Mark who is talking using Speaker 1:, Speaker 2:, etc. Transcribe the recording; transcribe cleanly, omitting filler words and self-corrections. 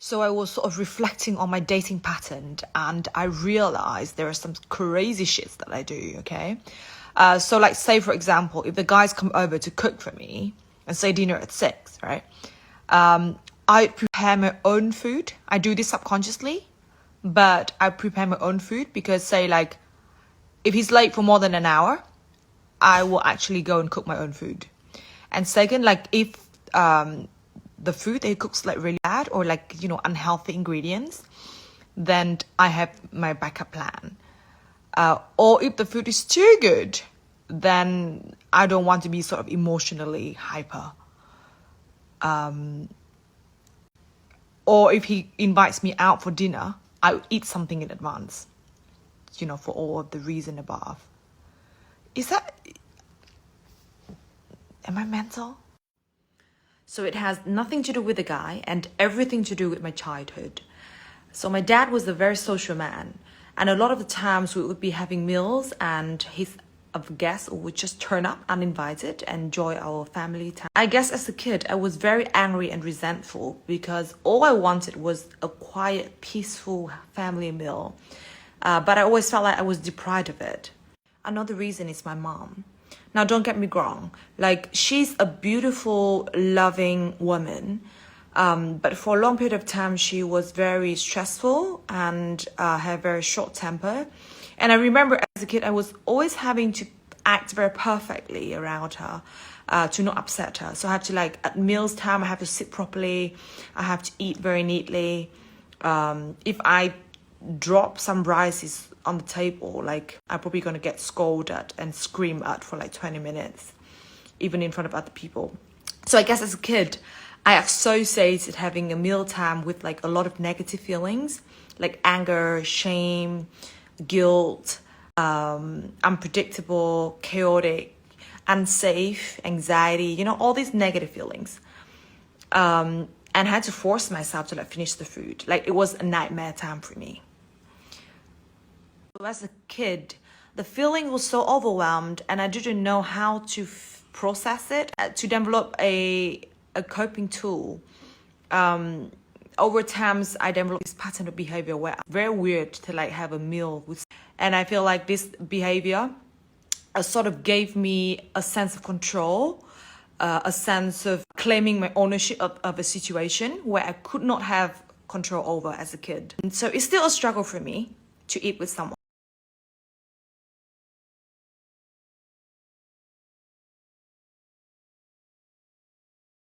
Speaker 1: So I was sort of reflecting on my dating pattern, and I realized there are some crazy shits that I do, okay? So like, say for example, if the guys come over to cook for me and say dinner at 6, right? I prepare my own food. I do this subconsciously, but I prepare my own food because, say like, if he's late for more than an hour, I will actually go and cook my own food. And second, like, if the food that he cooks like really bad or like, you know, unhealthy ingredients, then I have my backup plan. Or if the food is too good, then I don't want to be sort of emotionally hyper. Or if he invites me out for dinner, I will eat something in advance, you know, for all of the reason above. Am I mental? So it has nothing to do with the guy and everything to do with my childhood. So my dad was a very social man, and a lot of the times we would be having meals and his guests would just turn up uninvited and enjoy our family time. I guess as a kid, I was very angry and resentful because all I wanted was a quiet, peaceful family meal. But I always felt like I was deprived of it. Another reason is my mom. Now, don't get me wrong, like, she's a beautiful, loving woman. But for a long period of time, she was very stressful and had very short temper. And I remember as a kid, I was always having to act very perfectly around her to not upset her. So I had to, like, at meals time, I have to sit properly. I have to eat very neatly. If I drop some rice on the table, like, I'm probably going to get scolded and scream at for like 20 minutes, even in front of other people. So I guess as a kid, I associated having a mealtime with like a lot of negative feelings, like anger, shame, guilt, unpredictable, chaotic, unsafe, anxiety, you know, all these negative feelings. And I had to force myself to like finish the food. Like, it was a nightmare time for me. As a kid, the feeling was so overwhelmed and I didn't know how to process it, to develop a coping tool. Over times, I developed this pattern of behavior where it's very weird to like have a meal with, and I feel like this behavior sort of gave me a sense of control, a sense of claiming my ownership of a situation where I could not have control over as a kid. And so it's still a struggle for me to eat with someone.